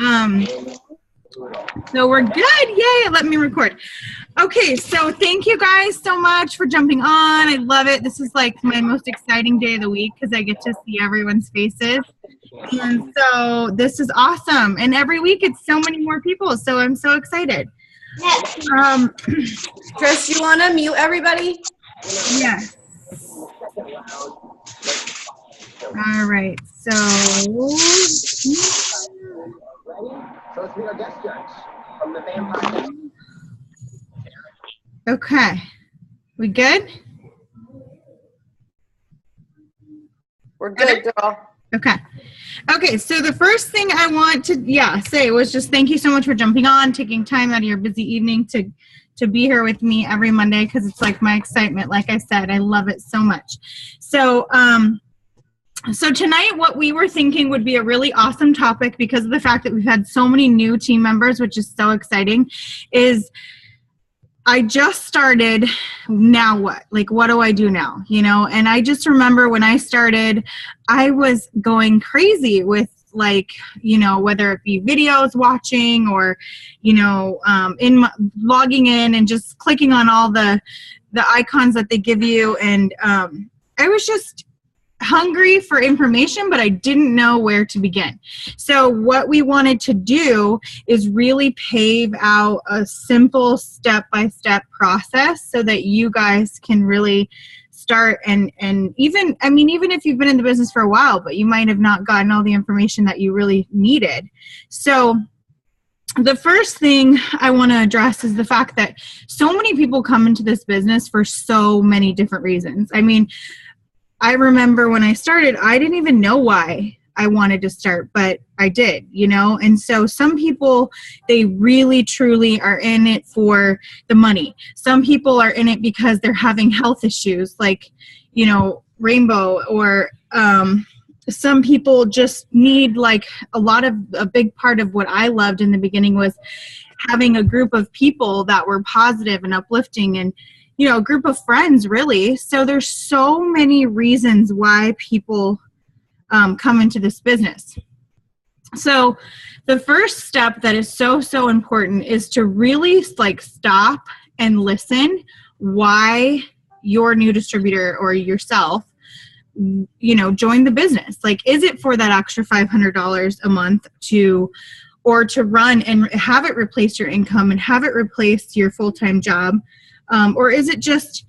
Um, so we're good. Yay, let me record. Okay, so thank you guys so much for jumping on. I love it. This is like my most exciting day of the week because I get to see everyone's faces. And so this is awesome. And every week it's so many more people. So I'm so excited. Chris, you want to mute everybody? Yes. All right. So let's meet our guest judge from the Vampire. Okay. We good? We're good, girl. Okay. Okay, so the first thing I want to say was just thank you so much for jumping on, taking time out of your busy evening to be here with me every Monday because it's like my excitement. Like I said, I love it so much. So so tonight what we were thinking would be a really awesome topic because of the fact that we've had so many new team members, which is so exciting, is I just started. Now what? Like, what do I do now? You know, and I just remember when I started, I was going crazy with like, you know, whether it be videos watching or, you know, logging in and just clicking on all the icons that they give you. And I was just hungry for information, but I didn't know where to begin. So what we wanted to do is really pave out a simple step-by-step process so that you guys can really start and even if you've been in the business for a while, but you might have not gotten all the information that you really needed. So the first thing I want to address is the fact that so many people come into this business for so many different reasons. I mean, I remember when I started, I didn't even know why I wanted to start, but I did, you know? And so some people, they really, truly are in it for the money. Some people are in it because they're having health issues like, you know, Rainbow, or some people just need like a big part of what I loved in the beginning was having a group of people that were positive and uplifting and, you know, a group of friends, really. So there's so many reasons why people come into this business. So the first step that is so important is to really like stop and listen why your new distributor or yourself, you know, join the business. Like, is it for that extra $500 a month to run and have it replace your income and have it replace your full-time job? Or is it just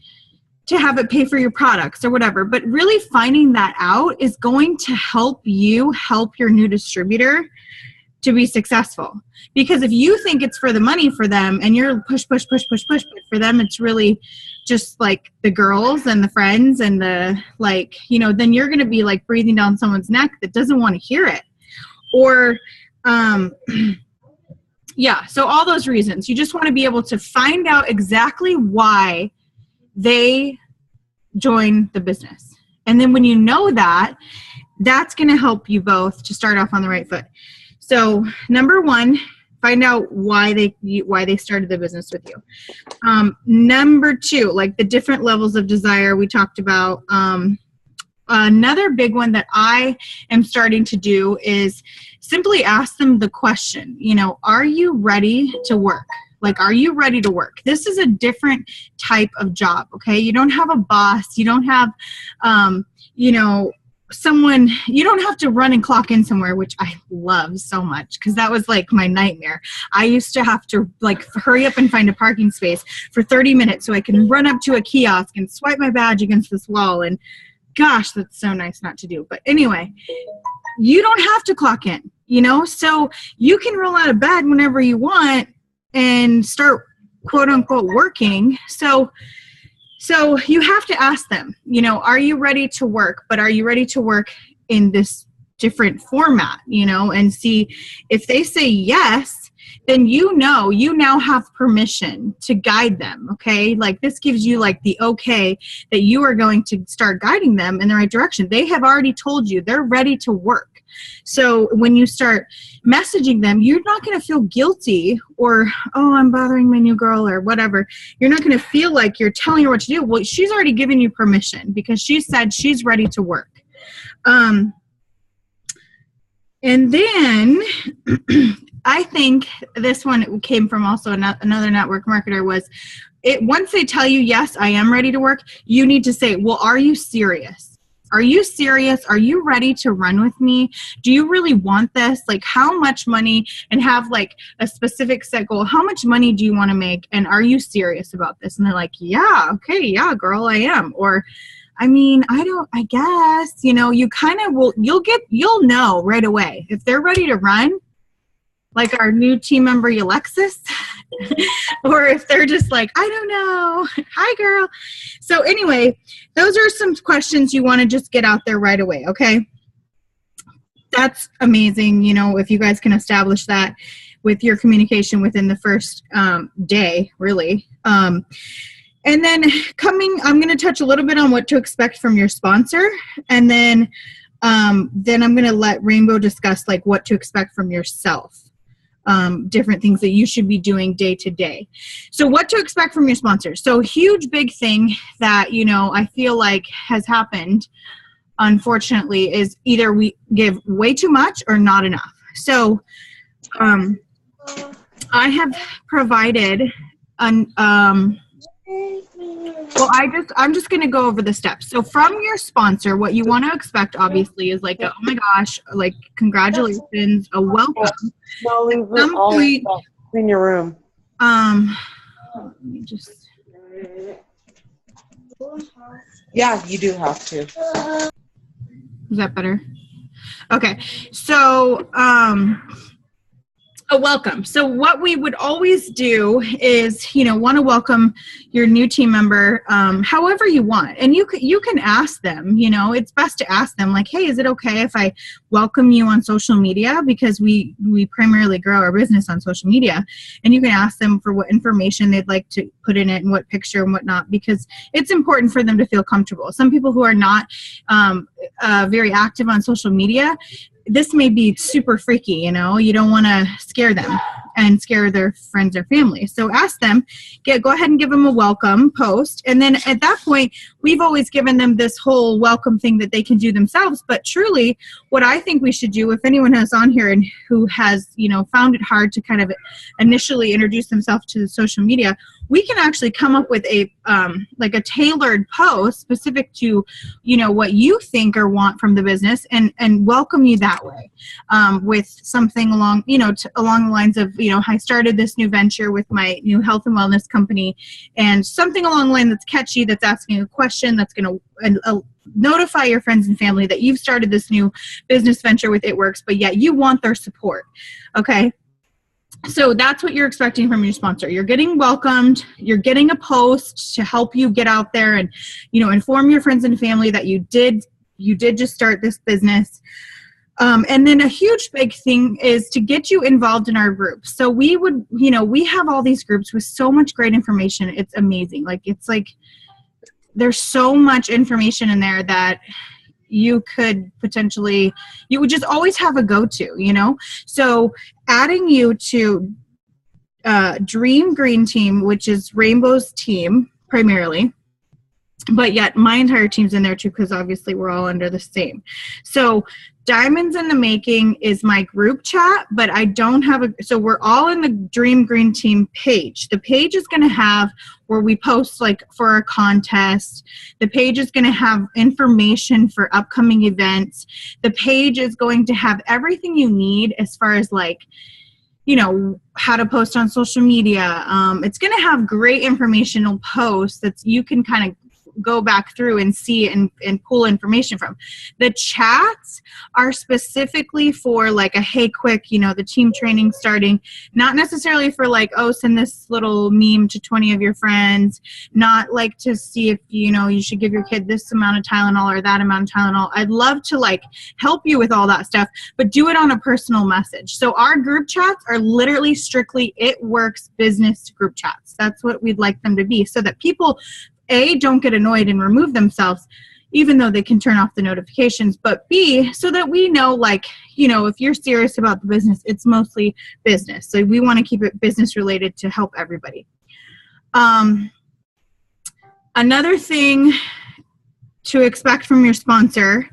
to have it pay for your products or whatever? But really finding that out is going to help you help your new distributor to be successful. Because if you think it's for the money for them and you're push, but for them it's really just like the girls and the friends and the like, you know, then you're going to be like breathing down someone's neck that doesn't want to hear it. Or, yeah, so all those reasons. You just want to be able to find out exactly why they join the business. And then when you know that, that's going to help you both to start off on the right foot. So number one, find out why they started the business with you. Number two, like the different levels of desire we talked about. Another big one that I am starting to do is simply ask them the question, you know, are you ready to work? Like, are you ready to work? This is a different type of job, okay? You don't have a boss. You don't have, you know, someone, you don't have to run and clock in somewhere, which I love so much because that was like my nightmare. I used to have to like hurry up and find a parking space for 30 minutes so I can run up to a kiosk and swipe my badge against this wall. And gosh, that's so nice not to do. But anyway, you don't have to clock in, you know, so you can roll out of bed whenever you want and start quote unquote working. So you have to ask them, you know, are you ready to work? But are you ready to work in this different format, you know, and see if they say yes, then you know you now have permission to guide them, okay? Like this gives you like the okay that you are going to start guiding them in the right direction. They have already told you they're ready to work. So when you start messaging them, you're not going to feel guilty or, oh, I'm bothering my new girl or whatever. You're not going to feel like you're telling her what to do. Well, she's already given you permission because she said she's ready to work. And then I think this one came from also another network marketer was once they tell you, yes, I am ready to work, you need to say, well, are you serious? Are you serious? Are you ready to run with me? Do you really want this? Like, how much money, and have like a specific set goal. How much money do you want to make? And are you serious about this? And they're like, yeah, okay, yeah, girl, I am. Or, I mean, I guess, you kind of you'll know right away if they're ready to run, like our new team member, Alexis, or if they're just like, I don't know. Hi, girl. So anyway, those are some questions you want to just get out there right away. Okay. That's amazing. If you guys can establish that with your communication within the first day, really. And then I'm going to touch a little bit on what to expect from your sponsor. And then I'm going to let Rainbow discuss like what to expect from yourself. Different things that you should be doing day to day. So what to expect from your sponsors. So huge, big thing that, I feel like has happened, unfortunately, is either we give way too much or not enough. So I have provided I'm just going to go over the steps. So from your sponsor, what you want to expect, obviously, is like, oh my gosh, like, congratulations, a welcome. No, leave it all in your room. Let me just. Yeah, you do have to. Is that better? Okay. So, a welcome. So what we would always do is, want to welcome your new team member however you want. And you can ask them, it's best to ask them like, hey, is it okay if I welcome you on social media? Because we primarily grow our business on social media. And you can ask them for what information they'd like to put in it and what picture and whatnot, because it's important for them to feel comfortable. Some people who are not very active on social media, this may be super freaky, you don't want to scare them and scare their friends or family. So ask them, go ahead and give them a welcome post. And then at that point, we've always given them this whole welcome thing that they can do themselves. But truly, what I think we should do, if anyone is on here and who has, found it hard to kind of initially introduce themselves to the social media, we can actually come up with a like a tailored post specific to, what you think or want from the business, and welcome you that way, with something along, along the lines of, I started this new venture with my new health and wellness company, and something along the line that's catchy, that's asking a question, that's going to notify your friends and family that you've started this new business venture with It Works, but yet you want their support. Okay. So that's what you're expecting from your sponsor. You're getting welcomed. You're getting a post to help you get out there and, inform your friends and family that you did just start this business. And then a huge big thing is to get you involved in our group. So we would, we have all these groups with so much great information. It's amazing. It's like there's so much information in there that you could potentially, you would just always have a go-to, So adding you to Dream Green Team, which is Rainbow's team primarily, but yet my entire team's in there too, because obviously we're all under the same. So Diamonds in the Making is my group chat, but I don't have so we're all in the Dream Green Team page. The page is going to have where we post like for a contest. The page is going to have information for upcoming events. The page is going to have everything you need as far as like, how to post on social media. It's going to have great informational posts that you can kind of go back through and see and pull information from. The chats are specifically for like a hey quick, the team training starting, not necessarily for like, oh, send this little meme to 20 of your friends, not like to see if you should give your kid this amount of Tylenol or that amount of Tylenol. I'd love to like help you with all that stuff, but do it on a personal message. So our group chats are literally strictly It Works business group chats. That's what we'd like them to be, so that people don't get annoyed and remove themselves, even though they can turn off the notifications, but B, so that we know, like, if you're serious about the business, it's mostly business. So we want to keep it business related to help everybody. Another thing to expect from your sponsor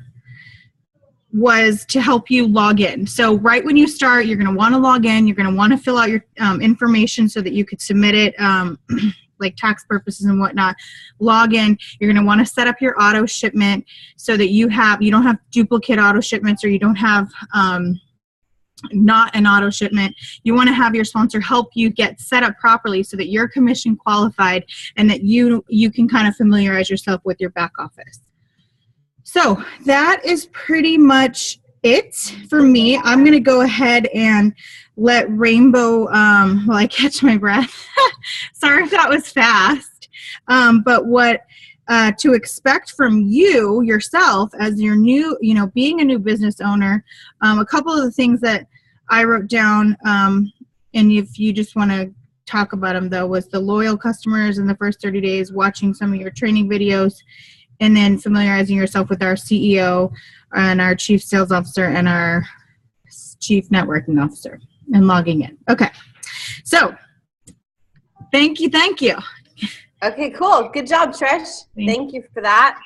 was to help you log in. So right when you start, you're going to want to log in. You're going to want to fill out your information so that you could submit it, like tax purposes and whatnot. Log in. You're going to want to set up your auto shipment so that you don't have duplicate auto shipments, or you don't have not an auto shipment. You want to have your sponsor help you get set up properly so that you're commission qualified and that you can kind of familiarize yourself with your back office. So that is pretty much it for me. I'm going to go ahead and let Rainbow, while I catch my breath. Sorry if that was fast. But what to expect from you yourself as your new, being a new business owner. A couple of the things that I wrote down, and if you just want to talk about them though, was the loyal customers in the first 30 days, watching some of your training videos, and then familiarizing yourself with our CEO and our chief sales officer and our chief networking officer, and logging in. Okay. So thank you. Okay, cool. Good job, Trish. Thank you for that.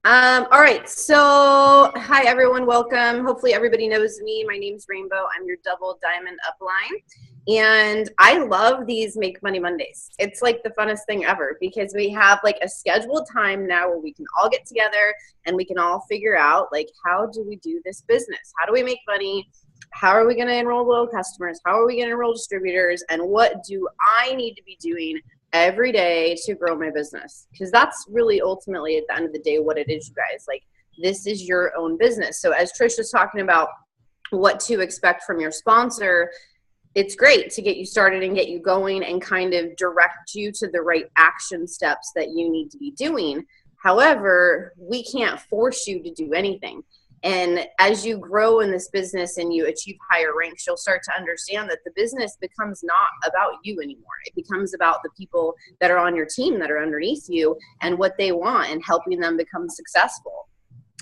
All right. So hi, everyone. Welcome. Hopefully everybody knows me. My name's Rainbow. I'm your double diamond upline. And I love these Make Money Mondays. It's like the funnest thing ever because we have like a scheduled time now where we can all get together and we can all figure out like, how do we do this business? How do we make money? How are we going to enroll loyal customers? How are we going to enroll distributors? And what do I need to be doing every day to grow my business? Because that's really ultimately at the end of the day what it is, you guys. Like, this is your own business. So as Trish was talking about what to expect from your sponsor, it's great to get you started and get you going and kind of direct you to the right action steps that you need to be doing. However, we can't force you to do anything. And as you grow in this business and you achieve higher ranks, you'll start to understand that the business becomes not about you anymore. It becomes about the people that are on your team, that are underneath you, and what they want, and helping them become successful.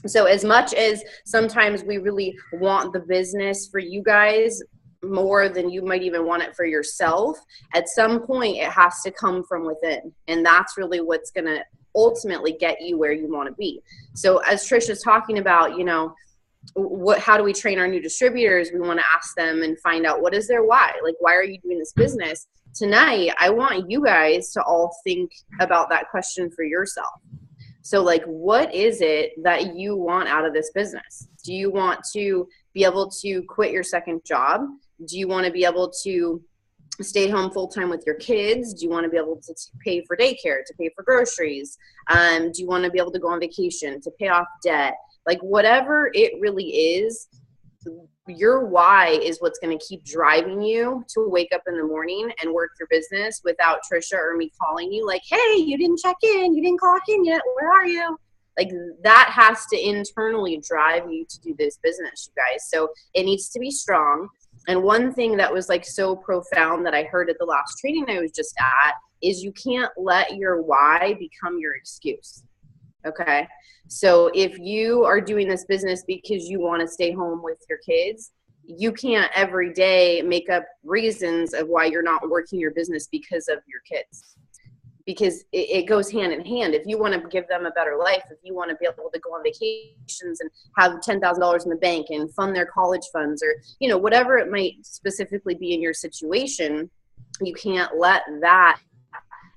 So as much as sometimes we really want the business for you guys more than you might even want it for yourself, at some point it has to come from within. And that's really what's going to ultimately get you where you want to be. So as Trish is talking about, how do we train our new distributors? We want to ask them and find out, what is their why? Like, why are you doing this business? Tonight, I want you guys to all think about that question for yourself. So like, what is it that you want out of this business? Do you want to be able to quit your second job? Do you want to be able to stay home full-time with your kids? Do you want to be able to pay for daycare, to pay for groceries? Do you want to be able to go on vacation, to pay off debt? Like, whatever it really is, your why is what's going to keep driving you to wake up in the morning and work your business without Trisha or me calling you like, hey, you didn't check in, you didn't clock in yet, where are you? Like, that has to internally drive you to do this business, you guys. So it needs to be strong. And one thing that was like so profound that I heard at the last training I was just at is you can't let your why become your excuse. Okay. So if you are doing this business because you want to stay home with your kids, you can't every day make up reasons of why you're not working your business because of your kids. Because it goes hand in hand. If you want to give them a better life, if you want to be able to go on vacations and have $10,000 in the bank and fund their college funds, or, whatever it might specifically be in your situation, you can't let that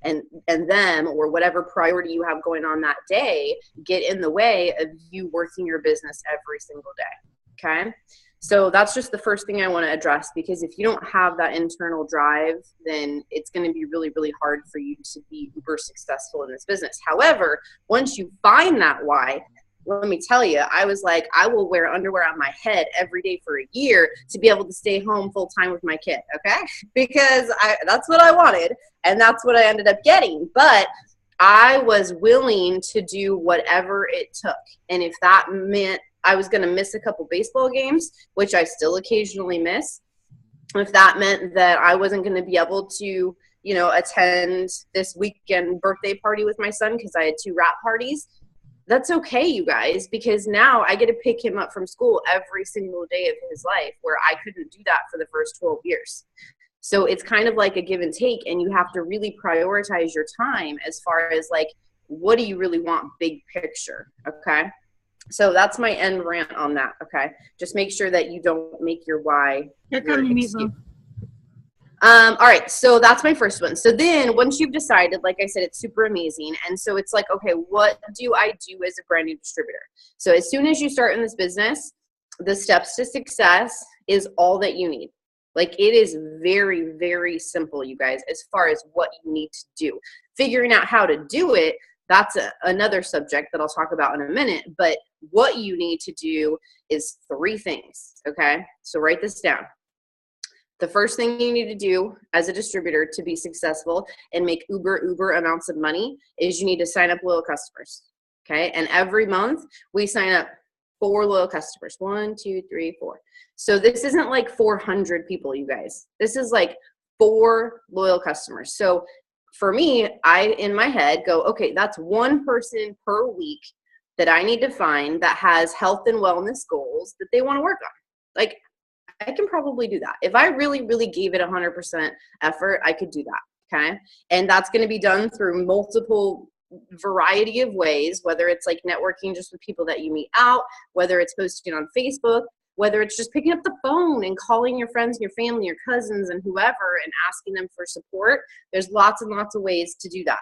and them, or whatever priority you have going on that day, get in the way of you working your business every single day. Okay. So that's just the first thing I want to address, because if you don't have that internal drive, then it's going to be really, really hard for you to be uber successful in this business. However, once you find that why, let me tell you, I was like, I will wear underwear on my head every day for a year to be able to stay home full time with my kid. Okay. Because that's what I wanted. And that's what I ended up getting. But I was willing to do whatever it took. And if that meant I was going to miss a couple baseball games, which I still occasionally miss, if that meant that I wasn't going to be able to, attend this weekend birthday party with my son because I had 2 wrap parties, that's okay, you guys, because now I get to pick him up from school every single day of his life, where I couldn't do that for the first 12 years. So it's kind of like a give and take, and you have to really prioritize your time as far as like, what do you really want big picture? Okay. So that's my end rant on that. Okay. Just make sure that you don't make your why. Here come the meatloaf. All right, so that's my first one. So then once you've decided, like I said, it's super amazing. And so it's like, okay, what do I do as a brand new distributor? So as soon as you start in this business, the steps to success is all that you need. Like, it is very, very simple, you guys, as far as what you need to do. Figuring out how to do it, that's another subject that I'll talk about in a minute. But what you need to do is 3 things, okay? So write this down. The first thing you need to do as a distributor to be successful and make uber amounts of money is you need to sign up loyal customers, okay? And every month we sign up 4 loyal customers. 1, 2, 3, 4. So this isn't like 400 people, you guys. This is like 4 loyal customers. So for me, I, in my head, go, okay, that's 1 person per week that I need to find that has health and wellness goals that they want to work on. Like, I can probably do that. If I really, really gave it 100% effort, I could do that, okay? And that's going to be done through multiple variety of ways, whether it's like networking just with people that you meet out, whether it's posting on Facebook, whether it's just picking up the phone and calling your friends and your family, your cousins and whoever and asking them for support. There's lots and lots of ways to do that.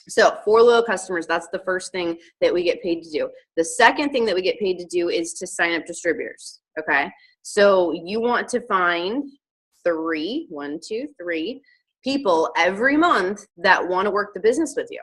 So 4 loyal customers, that's the first thing that we get paid to do. The second thing that we get paid to do is to sign up distributors, okay? So you want to find 3 people every month that want to work the business with you.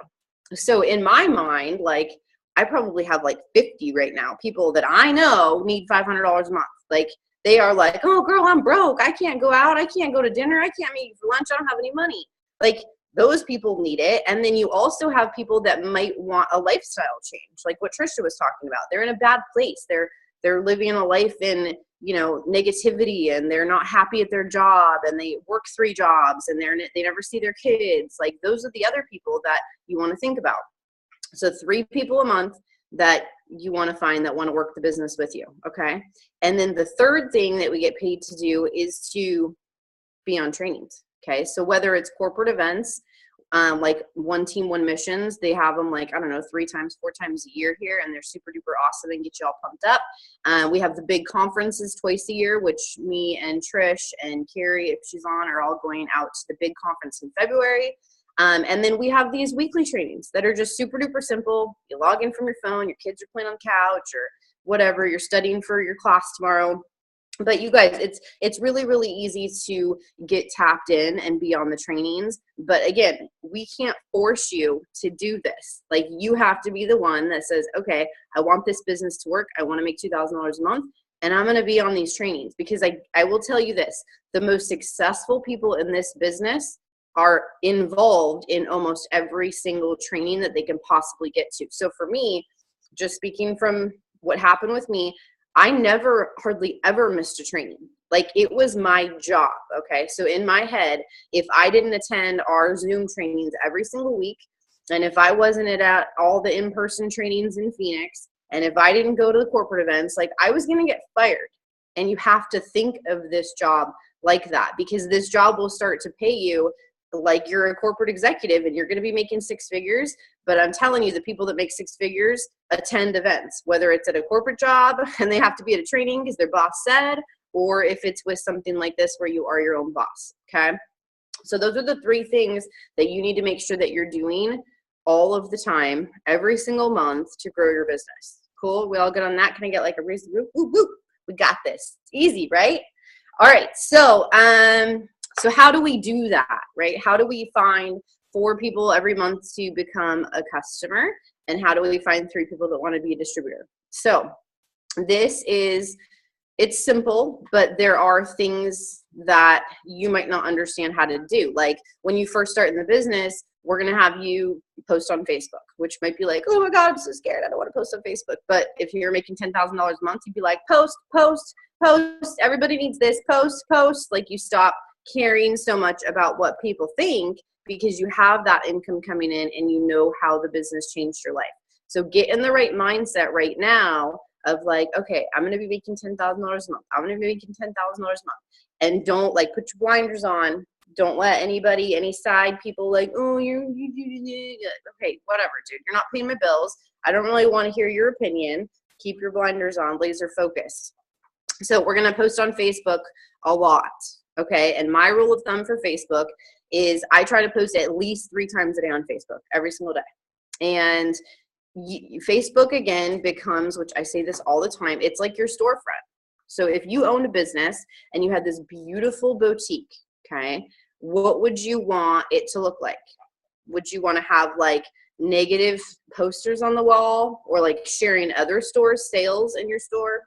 So in my mind, like, I probably have like 50 right now, people that I know need $500 a month. Like, they are like, oh girl, I'm broke. I can't go out. I can't go to dinner. I can't meet you for lunch. I don't have any money. Like, those people need it. And then you also have people that might want a lifestyle change, like what Trisha was talking about. They're in a bad place. They're living a life in, you know, negativity, and they're not happy at their job, and they work 3 jobs, and they never see their kids. Like, those are the other people that you want to think about. So 3 people a month that you want to find that want to work the business with you, okay? And then the third thing that we get paid to do is to be on trainings, okay? So whether it's corporate events, like One Team, One Missions, they have them like, I don't know, 3 times, 4 times a year here, and they're super duper awesome and get you all pumped up. We have the big conferences twice a year, which me and Trish and Carrie, if she's on, are all going out to the big conference in February. And then we have these weekly trainings that are just super duper simple. You log in from your phone, your kids are playing on the couch or whatever, you're studying for your class tomorrow. But you guys, it's really, really easy to get tapped in and be on the trainings. But again, we can't force you to do this. Like, you have to be the one that says, okay, I want this business to work. I want to make $2,000 a month, and I'm going to be on these trainings. Because I will tell you this, the most successful people in this business are involved in almost every single training that they can possibly get to. So for me, just speaking from what happened with me, I never hardly ever missed a training. Like, it was my job, okay? So in my head, if I didn't attend our Zoom trainings every single week, and if I wasn't at all the in-person trainings in Phoenix, and if I didn't go to the corporate events, like, I was gonna get fired. And you have to think of this job like that, because this job will start to pay you like you're a corporate executive and you're going to be making 6 figures. But I'm telling you, the people that make 6 figures attend events, whether it's at a corporate job and they have to be at a training because their boss said, or if it's with something like this where you are your own boss. Okay. So those are the 3 things that you need to make sure that you're doing all of the time, every single month, to grow your business. Cool. We all good on that? Can I get like a raise the roof? Woo, woo. We got this. It's easy, right? All right. So how do we do that, right? How do we find 4 people every month to become a customer? And how do we find 3 people that want to be a distributor? So it's simple, but there are things that you might not understand how to do. Like, when you first start in the business, we're going to have you post on Facebook, which might be like, oh my God, I'm so scared. I don't want to post on Facebook. But if you're making $10,000 a month, you'd be like, post. Everybody needs this. Post. Like, you stop caring so much about what people think because you have that income coming in and you know how the business changed your life. So get in the right mindset right now of like, okay, I'm going to be making $10,000 a month. I'm going to be making $10,000 a month. And don't like put your blinders on. Don't let anybody, any side people like, oh, you okay, whatever, dude. You're not paying my bills. I don't really want to hear your opinion. Keep your blinders on, laser focused. So we're going to post on Facebook a lot, okay? And my rule of thumb for Facebook is I try to post at least 3 times a day on Facebook, every single day. And Facebook, again, becomes, which I say this all the time, it's like your storefront. So if you owned a business and you had this beautiful boutique, okay, what would you want it to look like? Would you want to have like negative posters on the wall, or like sharing other stores' sales in your store?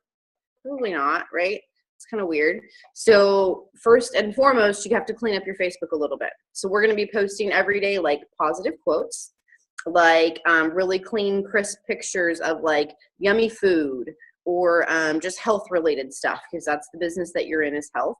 Probably not, right? It's kind of weird. So first and foremost, you have to clean up your Facebook a little bit. So we're going to be posting every day like positive quotes, like really clean, crisp pictures of like yummy food, or just health related stuff, because that's the business that you're in, is health.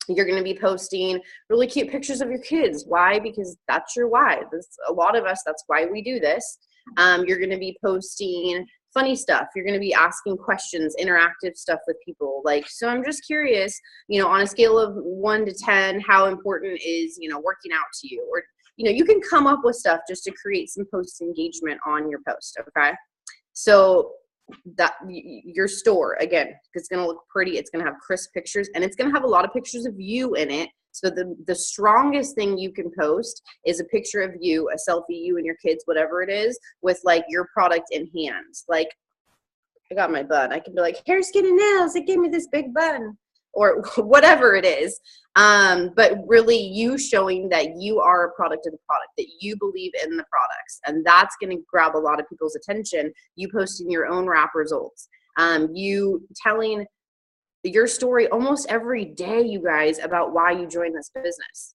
You're going to be posting really cute pictures of your kids. Why? Because that's your why. A lot of us, that's why we do this. You're going to be posting funny stuff. You're going to be asking questions, interactive stuff with people. Like, so I'm just curious, you know, on a scale of 1 to 10, how important is, you know, working out to you? Or, you know, you can come up with stuff just to create some post engagement on your post. Okay. So that your store, again, it's going to look pretty. It's going to have crisp pictures, and it's going to have a lot of pictures of you in it. So the strongest thing you can post is a picture of you, a selfie, you and your kids, whatever it is, with like your product in hands. Like, I got my bun. I can be like, hair, skin, and nails. It gave me this big bun, or whatever it is. But really you showing that you are a product of the product, that you believe in the products. And that's going to grab a lot of people's attention. You posting your own wrap results. You telling your story almost every day, you guys, about why you joined this business.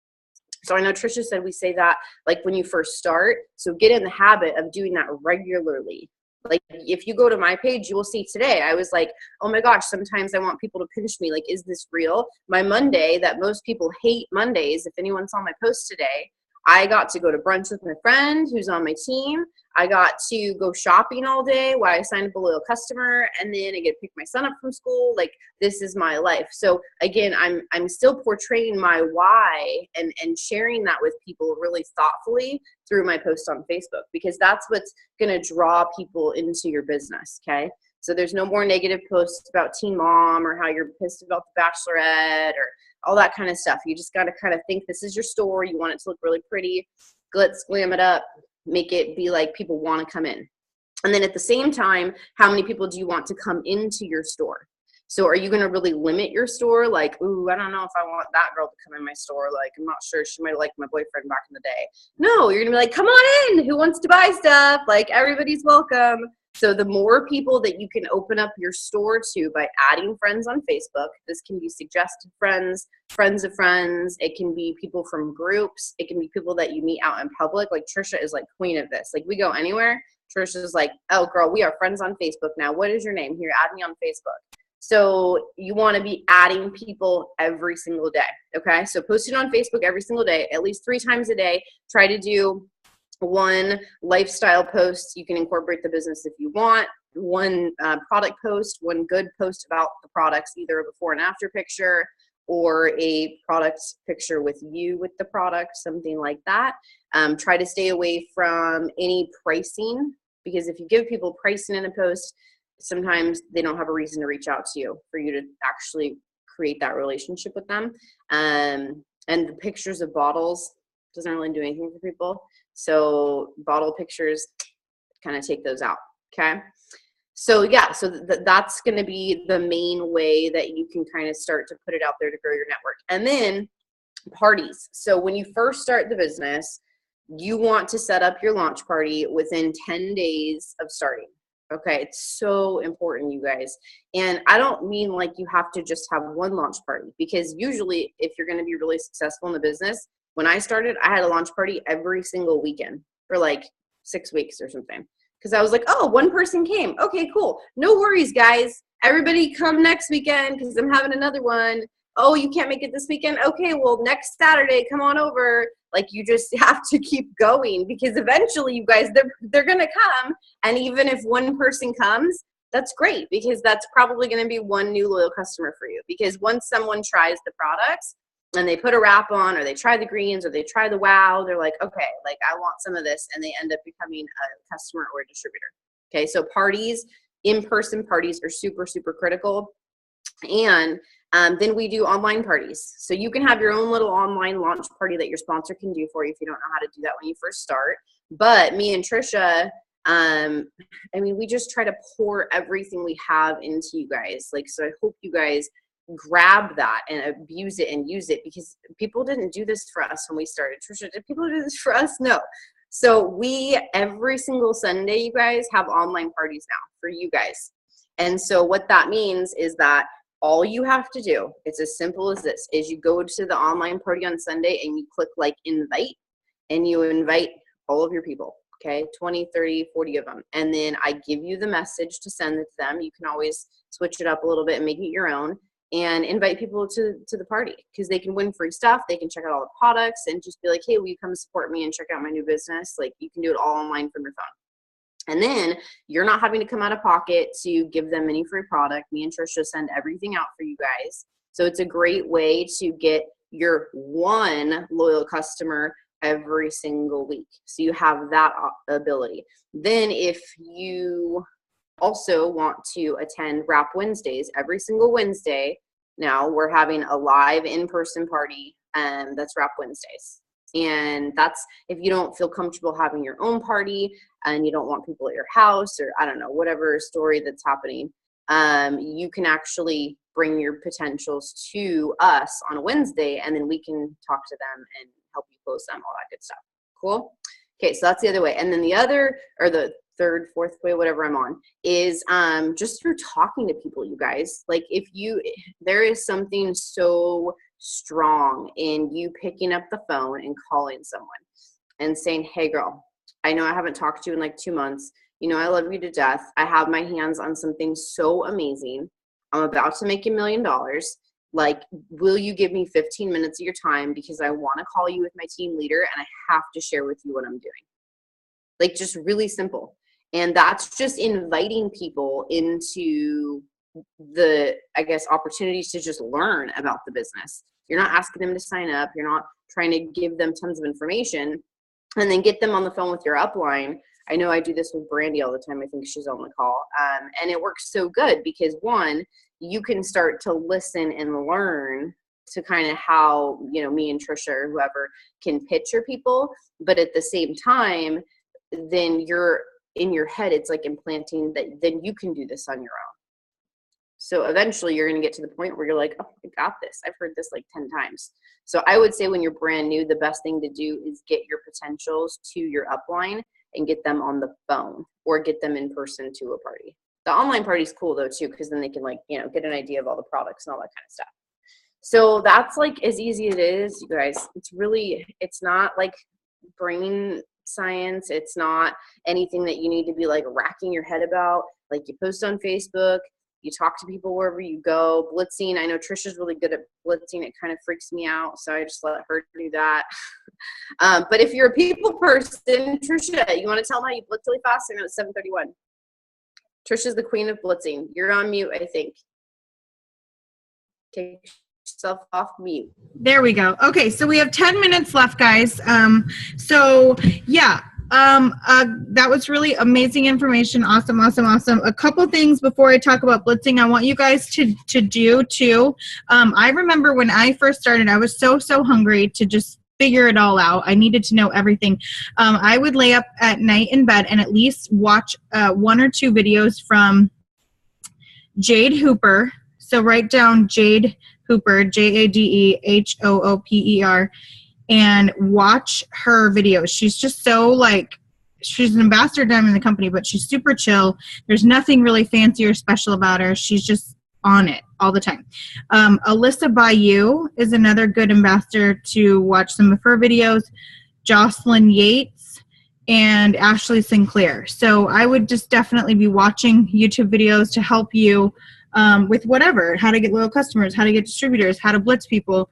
So I know Trisha said we say that like when you first start. So get in the habit of doing that regularly. Like if you go to my page, you will see today, I was like, oh my gosh, sometimes I want people to pinch me. Like, is this real? My Monday, that most people hate Mondays, if anyone saw my post today, I got to go to brunch with my friend who's on my team. I got to go shopping all day while I signed up a loyal customer, and then I get to pick my son up from school. Like, this is my life. So again, I'm still portraying my why and sharing that with people really thoughtfully through my post on Facebook, because that's what's going to draw people into your business. Okay. So there's no more negative posts about Teen Mom or how you're pissed about The Bachelorette or all that kind of stuff. You just got to kind of think this is your store. You want it to look really pretty, glitz, glam it up, make it be like people want to come in. And then at the same time, how many people do you want to come into your store? So are you going to really limit your store? Like, ooh, I don't know if I want that girl to come in my store. Like, I'm not sure. She might have liked my boyfriend back in the day. No, you're going to be like, come on in. Who wants to buy stuff? Like, everybody's welcome. So the more people that you can open up your store to by adding friends on Facebook, this can be suggested friends, friends of friends. It can be people from groups. It can be people that you meet out in public. Like Trisha is like queen of this. Like we go anywhere. Trisha's like, oh girl, we are friends on Facebook now. What is your name? Here, add me on Facebook. So you want to be adding people every single day. Okay. So post it on Facebook every single day, at least 3 times a day. Try to do 1 lifestyle post. You can incorporate the business if you want. 1 product post, 1 good post about the products, either a before and after picture or a product picture with you with the product, something like that. Try to stay away from any pricing, because if you give people pricing in a post, sometimes they don't have a reason to reach out to you for you to actually create that relationship with them. And the pictures of bottles doesn't really do anything for people. So bottle pictures, kind of take those out. Okay. So yeah, so that's going to be the main way that you can kind of start to put it out there to grow your network. And then parties. So when you first start the business, you want to set up your launch party within 10 days of starting. Okay. It's so important, you guys. And I don't mean like you have to just have 1 launch party, because usually if you're going to be really successful in the business, when I started, I had a launch party every single weekend for like 6 weeks or something. Because I was like, oh, 1 person came. Okay, cool. No worries, guys. Everybody come next weekend because I'm having another one. Oh, you can't make it this weekend? Okay, well, next Saturday, come on over. Like, you just have to keep going, because eventually, you guys, they're going to come. And even if 1 person comes, that's great, because that's probably going to be 1 new loyal customer for you. Because once someone tries the products, and they put a wrap on, or they try the greens, or they try the wow, they're like, okay, like I want some of this, and they end up becoming a customer or a distributor. Okay, so parties in-person parties are super, super critical. And then we do online parties. So you can have your own little online launch party that your sponsor can do for you if you don't know how to do that when you first start. But me and Trisha, I mean, we just try to pour everything we have into you guys. Like, so I hope you guys grab that and abuse it and use it, because people didn't do this for us when we started. Trisha, did people do this for us? No. So we, every single Sunday, you guys, have online parties now for you guys. And so what that means is that all you have to do, it's as simple as this, is you go to the online party on Sunday and you click like invite, and you invite all of your people. Okay, 20, 30, 40 of them. And then I give you the message to send it to them. You can always switch it up a little bit and make it your own, and invite people to the party, because they can win free stuff. They can check out all the products and just be like, hey, will you come support me and check out my new business? Like, you can do it all online from your phone. And then you're not having to come out of pocket to give them any free product. Me and Trisha send everything out for you guys. So it's a great way to get your one loyal customer every single week. So you have that ability. Then if you also want to attend Wrap Wednesdays, every single Wednesday now we're having a live in-person party, and that's Wrap Wednesdays. And that's if you don't feel comfortable having your own party and you don't want people at your house, or I don't know, whatever story that's happening, you can actually bring your potentials to us on a Wednesday, and then we can talk to them and help you close them, all that good stuff. Cool? Okay, so that's the other way. And then the other, or the third, fourth way, whatever I'm on, is just through talking to people, you guys. Like, there is something so strong in you picking up the phone and calling someone and saying, hey girl, I know I haven't talked to you in like 2 months. You know, I love you to death. I have my hands on something so amazing. I'm about to make $1 million. Like, will you give me 15 minutes of your time, because I want to call you with my team leader and I have to share with you what I'm doing. Like, just really simple. And that's just inviting people into the, I guess, opportunities to just learn about the business. You're not asking them to sign up. You're not trying to give them tons of information and then get them on the phone with your upline. I know I do this with Brandy all the time. I think she's on the call. And it works so good because, one, you can start to listen and learn to kind of how, you know, me and Trisha or whoever can pitch your people. But at the same time, then you're in your head, it's like implanting that then you can do this on your own. So eventually you're going to get to the point where you're like, oh, I got this. I've heard this like 10 times. So I would say when you're brand new, the best thing to do is get your potentials to your upline and get them on the phone or get them in person to a party. The online party is cool though too, because then they can, like, you know, get an idea of all the products and all that kind of stuff. So that's like as easy as it is, you guys. It's not like brain science. It's not anything that you need to be like racking your head about. Like, you post on Facebook, you talk to people wherever you go. Blitzing, I know Trisha's really good at blitzing. It kind of freaks me out, so I just let her do that. But if you're a people person, Trisha, you want to tell them how you blitz really fast? I know it's 7:31. Trisha's the queen of blitzing. You're on mute, I think. Take yourself off mute. There we go. Okay, so we have 10 minutes left, guys. That was really amazing information. Awesome. A couple things before I talk about blitzing I want you guys to do too. I remember when I first started, I was so hungry to just figure it all out. I needed to know everything. I would lay up at night in bed and at least watch 1 or 2 videos from Jade Hooper. So write down Jade Hooper, JADEHOOPER, and watch her videos. She's just so, like, she's an ambassador diamond in the company, but she's super chill. There's nothing really fancy or special about her. She's just on it all the time. Alyssa Bayou is another good ambassador to watch some of her videos. Jocelyn Yates and Ashley Sinclair. So I would just definitely be watching YouTube videos to help you with whatever, how to get loyal customers, how to get distributors, how to blitz people.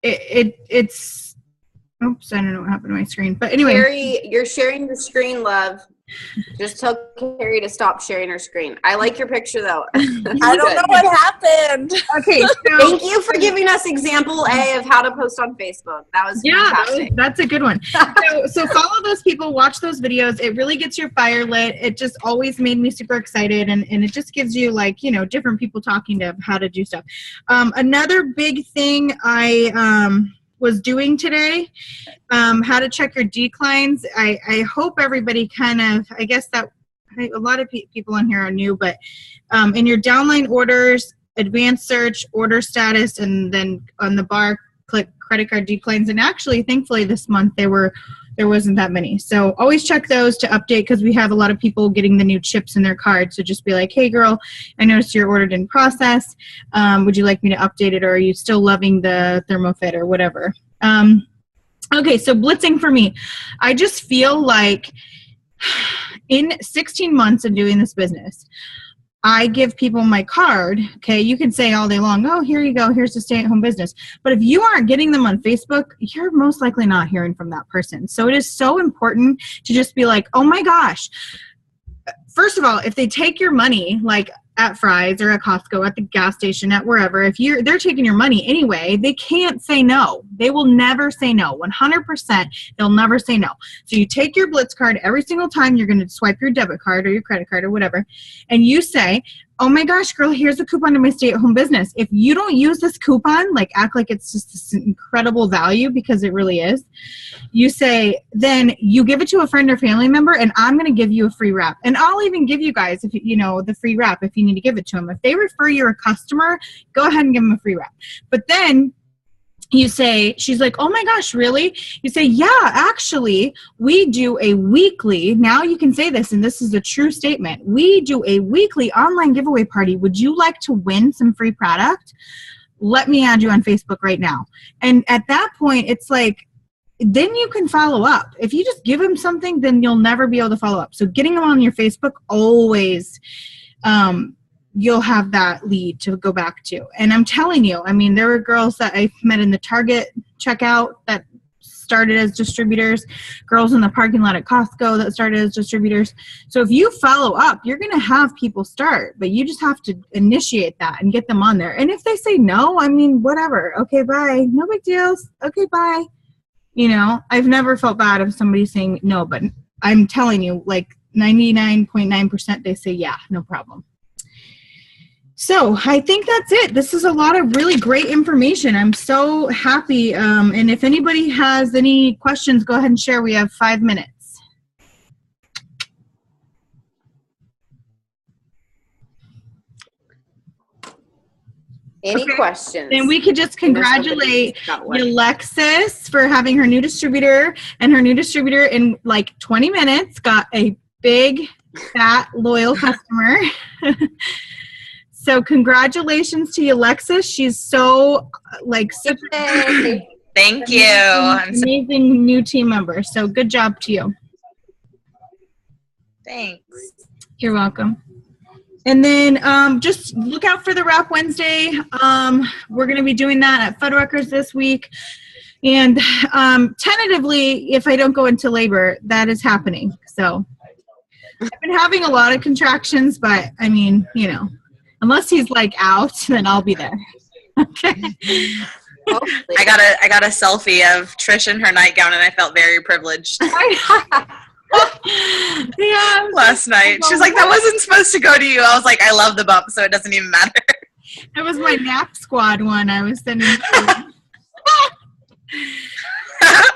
It's oops, I don't know what happened to my screen, but anyway. Carrie, you're sharing the screen, love. Just tell Carrie to stop sharing her screen. I like your picture though. I don't know what happened. Okay, so Thank you for giving us example A of how to post on Facebook. That was fantastic. that's a good one. So follow those people, watch those videos. It really gets your fire lit. It just always made me super excited, and it just gives you like, you know, different people talking to how to do stuff. Another big thing I was doing today, how to check your declines. I hope everybody kind of, I guess that a lot of people in here are new, but in your downline orders, advanced search, order status, and then on the bar, click credit card declines. And actually, thankfully, this month there wasn't that many. So always check those to update, because we have a lot of people getting the new chips in their card. So just be like, hey girl, I noticed your order didn't process. Would you like me to update it, or are you still loving the ThermoFit or whatever? Okay, so blitzing for me. I just feel like in 16 months of doing this business, I give people my card. Okay, you can say all day long, oh, here you go, here's the stay-at-home business. But if you aren't getting them on Facebook, you're most likely not hearing from that person. So it is so important to just be like, oh my gosh. First of all, if they take your money, like at Fry's or at Costco, at the gas station, at wherever, if they're taking your money anyway, they can't say no. They will never say no. 100%, they'll never say no. So you take your Blitz card every single time you're going to swipe your debit card or your credit card or whatever, and you say, oh my gosh, girl, here's a coupon to my stay-at-home business. If you don't use this coupon, like act like it's just this incredible value, because it really is, you say, then you give it to a friend or family member, and I'm going to give you a free wrap. And I'll even give you guys, if you know, the free wrap if you need to give it to them. If they refer you a customer, go ahead and give them a free wrap. But then you say, she's like, oh my gosh, really? You say, yeah, actually, we do a weekly, now you can say this, and this is a true statement, we do a weekly online giveaway party. Would you like to win some free product? Let me add you on Facebook right now. And at that point, it's like, then you can follow up. If you just give them something, then you'll never be able to follow up. So getting them on your Facebook always, you'll have that lead to go back to. And I'm telling you, I mean, there were girls that I met in the Target checkout that started as distributors, girls in the parking lot at Costco that started as distributors. So if you follow up, you're going to have people start, but you just have to initiate that and get them on there. And if they say no, I mean, whatever. Okay, bye. No big deals. Okay, bye. You know, I've never felt bad if somebody's saying no, but I'm telling you, like 99.9% they say, yeah, no problem. So I think that's it. This is a lot of really great information. I'm so happy. And if anybody has any questions, go ahead and share. We have 5 minutes. Any questions? Then we could just congratulate Alexis for having her new distributor, and her new distributor in like 20 minutes got a big, fat, loyal customer. So congratulations to you, Alexis. She's so such a thank you. Amazing new team member. So good job to you. Thanks. You're welcome. And then just look out for the Wrap Wednesday. We're going to be doing that at Fuddruckers this week. And tentatively, if I don't go into labor, that is happening. So I've been having a lot of contractions, but I mean, you know, unless he's like out, then I'll be there. Okay. I got a selfie of Trish in her nightgown, and I felt very privileged. Yeah. Last night, she's like, "That wasn't supposed to go to you." I was like, "I love the bump, so it doesn't even matter." It was my nap squad one I was sending.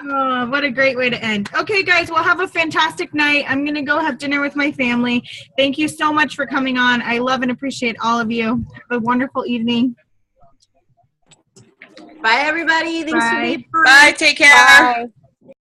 Oh, what a great way to end. Okay, guys, well, have a fantastic night. I'm going to go have dinner with my family. Thank you so much for coming on. I love and appreciate all of you. Have a wonderful evening. Bye, everybody. Thanks Bye. for Bye. Take care. Bye.